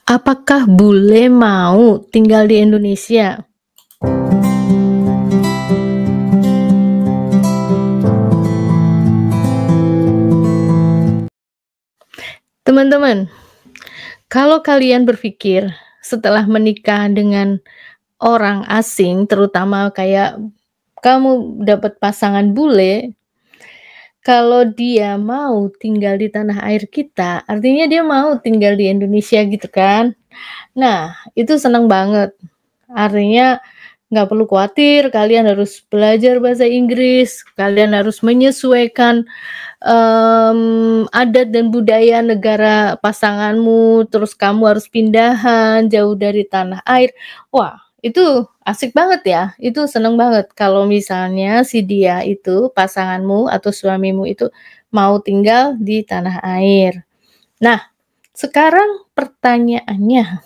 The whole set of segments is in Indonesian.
Apakah bule mau tinggal di Indonesia? Teman-teman, kalau kalian berpikir setelah menikah dengan orang asing, terutama kayak kamu dapat pasangan bule, kalau dia mau tinggal di tanah air kita, artinya dia mau tinggal di Indonesia gitu kan. Nah, itu seneng banget. Artinya nggak perlu khawatir, kalian harus belajar bahasa Inggris, kalian harus menyesuaikan, adat dan budaya negara pasanganmu, terus kamu harus pindahan jauh dari tanah air. Wah, itu asik banget ya, itu seneng banget kalau misalnya si dia itu, pasanganmu atau suamimu itu mau tinggal di tanah air. Nah, sekarang pertanyaannya,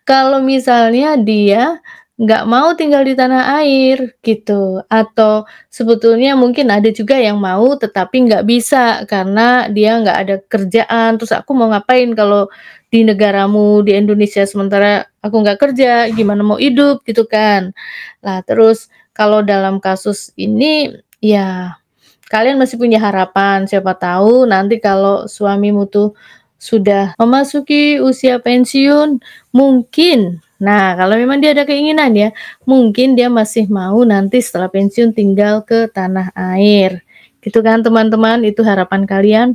kalau misalnya dia nggak mau tinggal di tanah air gitu, atau sebetulnya mungkin ada juga yang mau tetapi nggak bisa karena dia nggak ada kerjaan, terus aku mau ngapain kalau di negaramu, di Indonesia sementara aku nggak kerja, gimana mau hidup gitu kan. Nah terus kalau dalam kasus ini, ya kalian masih punya harapan, siapa tahu nanti kalau suamimu tuh sudah memasuki usia pensiun, mungkin nah kalau memang dia ada keinginan ya, mungkin dia masih mau nanti setelah pensiun tinggal ke tanah air, gitu kan teman-teman, itu harapan kalian.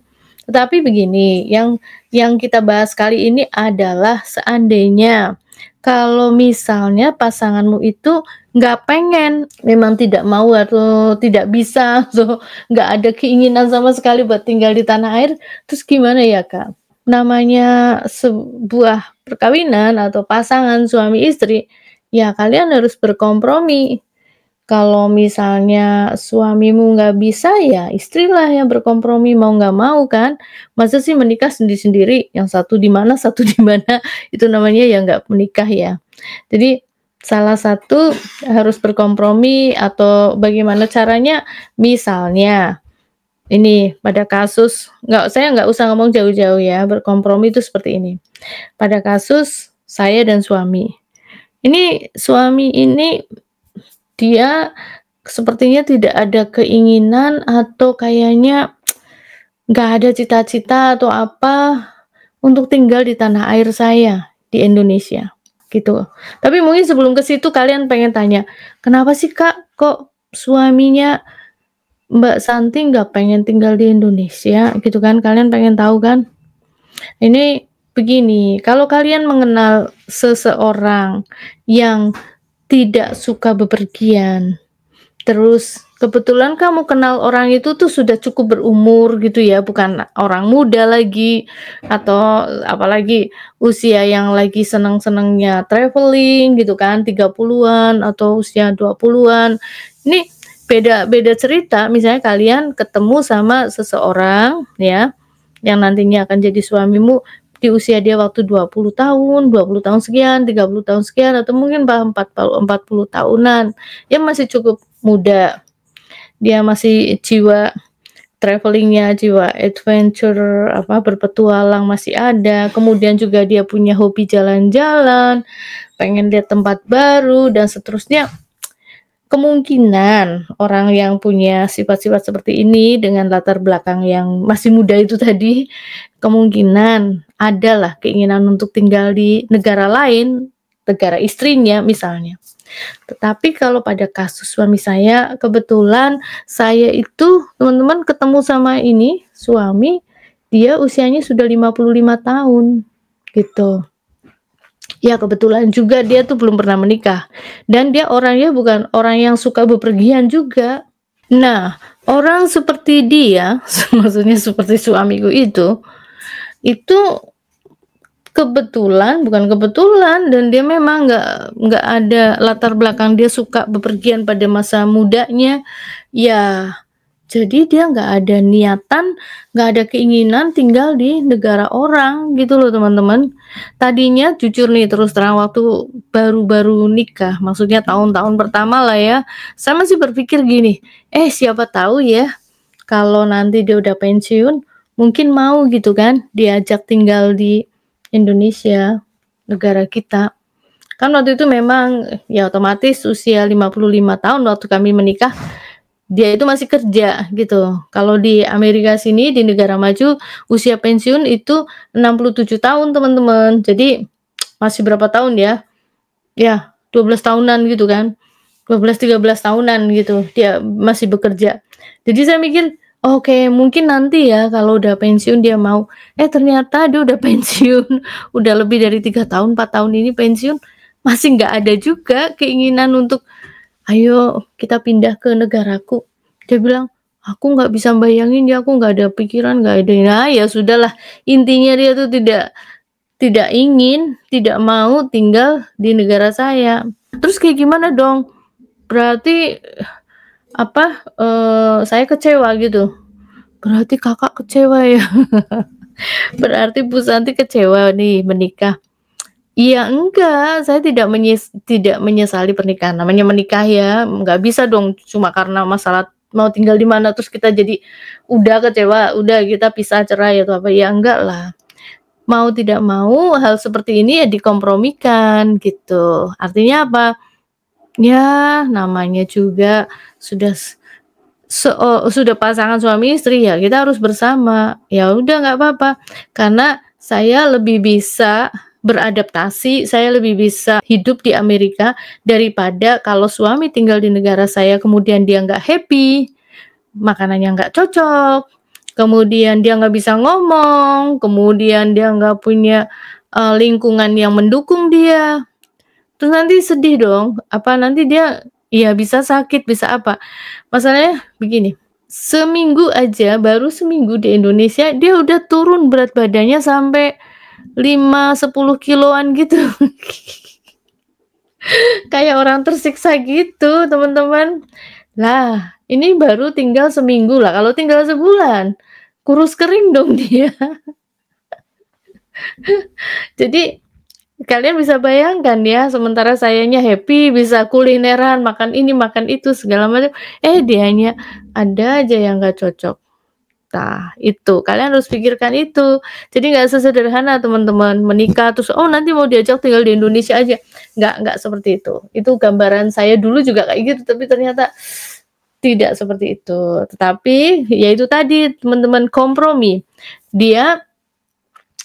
Tetapi begini, yang kita bahas kali ini adalah seandainya kalau misalnya pasanganmu itu nggak pengen, memang tidak mau atau tidak bisa atau nggak ada keinginan sama sekali buat tinggal di tanah air, terus gimana ya, Kak? Namanya sebuah perkawinan atau pasangan suami istri, ya kalian harus berkompromi. Kalau misalnya suamimu nggak bisa, ya istrilah yang berkompromi, mau nggak mau kan. Masa sih menikah sendiri-sendiri, yang satu di mana, satu di mana, itu namanya ya nggak menikah ya. Jadi salah satu harus berkompromi atau bagaimana caranya, misalnya ini pada kasus saya nggak usah ngomong jauh-jauh ya, berkompromi itu seperti ini. Pada kasus saya dan suami. Ini suami ini dia sepertinya tidak ada keinginan atau kayaknya nggak ada cita-cita atau apa untuk tinggal di tanah air saya, di Indonesia, gitu. Tapi mungkin sebelum ke situ kalian pengen tanya, "Kenapa sih Kak, kok suaminya Mbak Santi nggak pengen tinggal di Indonesia?" Gitu kan, kalian pengen tahu kan? Ini begini, kalau kalian mengenal seseorang yang tidak suka bepergian, terus kebetulan kamu kenal orang itu tuh sudah cukup berumur gitu ya, bukan orang muda lagi, atau apalagi usia yang lagi senang-senangnya traveling gitu kan, 30-an atau usia 20-an. Ini beda beda cerita, misalnya kalian ketemu sama seseorang ya, yang nantinya akan jadi suamimu di usia dia waktu 20 tahun, 20 tahun sekian, 30 tahun sekian, atau mungkin bahkan 40 tahunan. Dia masih cukup muda, dia masih jiwa travelingnya, jiwa adventure, apa, berpetualang masih ada, kemudian juga dia punya hobi jalan-jalan, pengen lihat tempat baru, dan seterusnya. Kemungkinan orang yang punya sifat-sifat seperti ini dengan latar belakang yang masih muda itu tadi, kemungkinan adalah keinginan untuk tinggal di negara lain, negara istrinya misalnya. Tetapi kalau pada kasus suami saya, kebetulan saya itu teman-teman ketemu sama ini, suami, dia usianya sudah 55 tahun, gitu. Ya kebetulan juga dia tuh belum pernah menikah, dan dia orangnya bukan orang yang suka bepergian juga. Nah, orang seperti dia, maksudnya seperti suamiku itu kebetulan, bukan kebetulan, dan dia memang nggak ada latar belakang dia suka bepergian pada masa mudanya, ya jadi dia nggak ada niatan, nggak ada keinginan tinggal di negara orang gitu loh teman-teman. Tadinya jujur nih terus terang waktu baru-baru nikah, maksudnya tahun-tahun pertama lah ya, saya masih berpikir gini, siapa tahu ya kalau nanti dia udah pensiun, mungkin mau gitu kan diajak tinggal di Indonesia. negara kita. Kan waktu itu memang ya otomatis usia 55 tahun waktu kami menikah, dia itu masih kerja gitu. Kalau di Amerika sini, di negara maju, usia pensiun itu 67 tahun teman-teman. Jadi masih berapa tahun ya? Ya 12 tahunan gitu kan. 12, 13 tahunan gitu dia masih bekerja. Jadi saya mikir, oke mungkin nanti ya kalau udah pensiun dia mau, ternyata dia udah pensiun, udah lebih dari 3 tahun, 4 tahun ini pensiun, masih nggak ada juga keinginan untuk, "Ayo kita pindah ke negaraku." Dia bilang, "Aku nggak bisa bayangin ya, aku nggak ada pikiran, nggak ada." Nah, ya sudahlah, intinya dia tuh tidak tidak ingin, tidak mau tinggal di negara saya. Terus kayak gimana dong? Berarti, saya kecewa gitu. Berarti Kakak kecewa ya? Berarti Bu Santi kecewa nih menikah. Iya, enggak, saya tidak menyesali pernikahan, namanya menikah ya, nggak bisa dong cuma karena masalah mau tinggal di mana terus kita jadi udah kecewa, udah kita pisah, cerai atau apa, ya enggak lah. Mau tidak mau hal seperti ini ya dikompromikan gitu. Artinya apa? Ya namanya juga sudah sudah pasangan suami istri ya kita harus bersama. Ya udah nggak apa-apa, karena saya lebih bisa beradaptasi, saya lebih bisa hidup di Amerika daripada kalau suami tinggal di negara saya kemudian dia nggak happy, makanannya nggak cocok, kemudian dia nggak bisa ngomong, kemudian dia nggak punya, lingkungan yang mendukung dia. Terus nanti sedih dong, apa nanti dia ya bisa sakit, bisa apa. Masalahnya begini, seminggu aja, baru seminggu di Indonesia, dia udah turun berat badannya sampai 5, 10 kiloan gitu. Kayak orang tersiksa gitu, teman-teman. Lah, ini baru tinggal seminggu lah, kalau tinggal sebulan, kurus kering dong dia. Jadi kalian bisa bayangkan ya, sementara sayanya happy, bisa kulineran, makan ini, makan itu, segala macam, dianya ada aja yang nggak cocok. Nah, itu, kalian harus pikirkan itu. Jadi nggak sesederhana teman-teman, menikah terus, "Oh nanti mau diajak tinggal di Indonesia aja." Nggak seperti itu. Itu gambaran saya dulu juga kayak gitu, tapi ternyata tidak seperti itu. Tetapi, ya itu tadi teman-teman, kompromi. Dia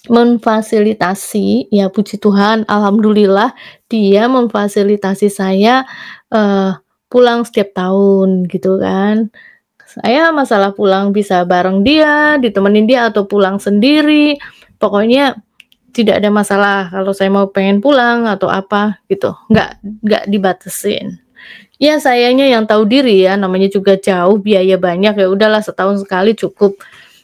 memfasilitasi, ya puji Tuhan, alhamdulillah dia memfasilitasi saya, eee, pulang setiap tahun gitu kan. Saya masalah pulang bisa bareng dia, ditemenin dia atau pulang sendiri, pokoknya tidak ada masalah kalau saya mau pengen pulang atau apa gitu, nggak dibatasin. Ya sayanya yang tahu diri ya, namanya juga jauh, biaya banyak, ya udahlah setahun sekali cukup.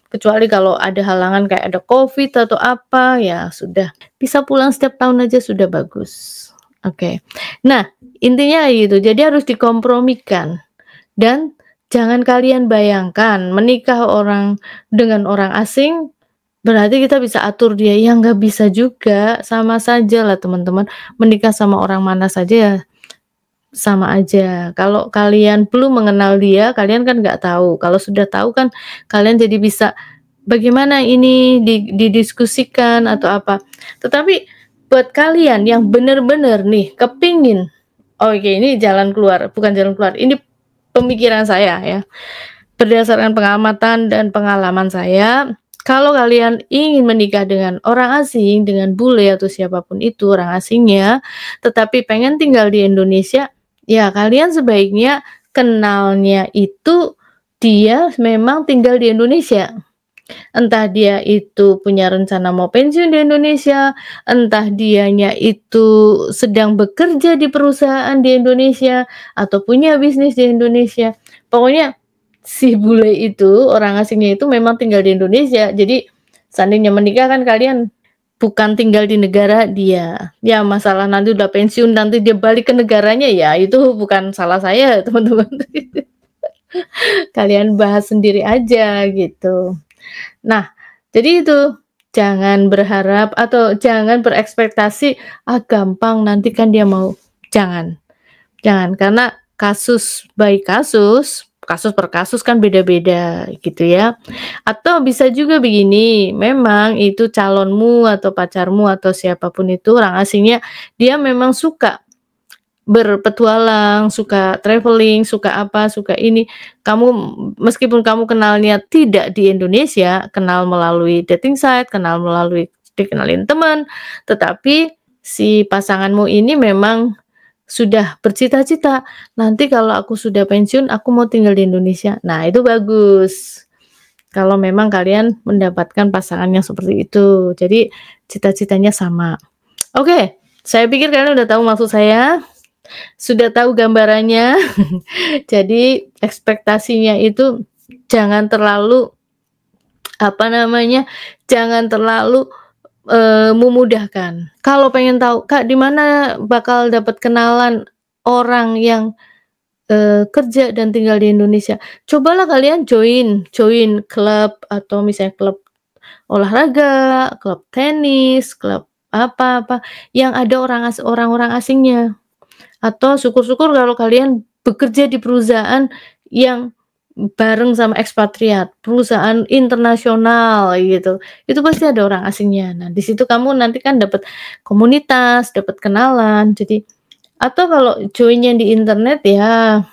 Kecuali kalau ada halangan kayak ada Covid atau apa, ya sudah. Bisa pulang setiap tahun aja sudah bagus. Oke. Nah, intinya gitu, jadi harus dikompromikan. Dan jangan kalian bayangkan menikah dengan orang asing, berarti kita bisa atur dia, ya nggak bisa juga, sama saja lah teman-teman, menikah sama orang mana saja ya sama aja. Kalau kalian belum mengenal dia, kalian kan nggak tahu. Kalau sudah tahu kan kalian jadi bisa bagaimana ini didiskusikan atau apa. Tetapi buat kalian yang benar-benar nih kepingin, oke ini jalan keluar, bukan jalan keluar, ini pemikiran saya ya. Berdasarkan pengamatan dan pengalaman saya, kalau kalian ingin menikah dengan orang asing, dengan bule atau siapapun itu orang asingnya, tetapi pengen tinggal di Indonesia, ya kalian sebaiknya kenalnya itu dia memang tinggal di Indonesia. Entah dia itu punya rencana mau pensiun di Indonesia, entah dianya itu sedang bekerja di perusahaan di Indonesia, atau punya bisnis di Indonesia. Pokoknya si bule itu, orang asingnya itu memang tinggal di Indonesia. Jadi seandainya menikah kan kalian bukan tinggal di negara dia. Ya masalah nanti udah pensiun, nanti dia balik ke negaranya, ya itu bukan salah saya teman-teman. Kalian bahas sendiri aja gitu. Nah, jadi itu, jangan berharap atau jangan berekspektasi, gampang nanti kan dia mau. Jangan, jangan, karena kasus by kasus, kasus per kasus kan beda-beda gitu ya. Atau bisa juga begini, memang itu calonmu atau pacarmu atau siapapun itu orang asingnya, dia memang suka berpetualang, suka traveling, suka apa, suka ini. Kamu meskipun kamu kenalnya tidak di Indonesia, kenal melalui dating site, kenal melalui dikenalin teman, tetapi si pasanganmu ini memang sudah bercita-cita, "Nanti kalau aku sudah pensiun, aku mau tinggal di Indonesia." Nah, itu bagus. Kalau memang kalian mendapatkan pasangan yang seperti itu. Jadi cita-citanya sama. Oke, saya pikir kalian udah tahu maksud saya. Sudah tahu gambarannya. Jadi ekspektasinya itu jangan terlalu, apa namanya, jangan terlalu, memudahkan. Kalau pengen tahu, "Kak, di mana bakal dapat kenalan orang yang, kerja dan tinggal di Indonesia?" Cobalah kalian join join klub atau misalnya klub olahraga, klub tenis, klub apa-apa, yang ada orang-orang asingnya. Atau syukur-syukur kalau kalian bekerja di perusahaan yang bareng sama ekspatriat, perusahaan internasional gitu, itu pasti ada orang asingnya. Nah, di situ kamu nanti kan dapat komunitas, dapat kenalan, jadi atau kalau join-nya di internet ya,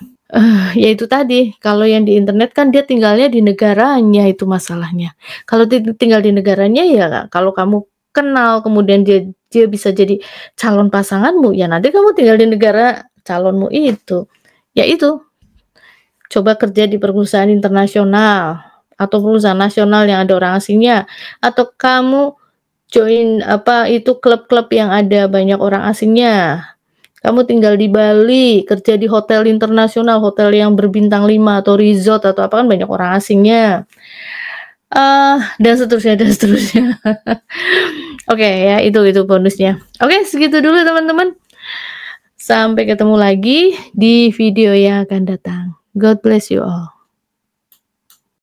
ya itu tadi, kalau yang di internet kan dia tinggalnya di negaranya itu masalahnya. Kalau tinggal di negaranya ya kalau kamu kenal kemudian dia dia bisa jadi calon pasanganmu, ya nanti kamu tinggal di negara calonmu itu. Ya itu, coba kerja di perusahaan internasional atau perusahaan nasional yang ada orang asingnya, atau kamu join apa itu klub-klub yang ada banyak orang asingnya. Kamu tinggal di Bali, kerja di hotel internasional, hotel yang berbintang 5 atau resort atau apa kan banyak orang asingnya. Dan seterusnya dan seterusnya. Oke ya, itu bonusnya. Oke, segitu dulu teman-teman. Sampai ketemu lagi di video yang akan datang. God bless you all.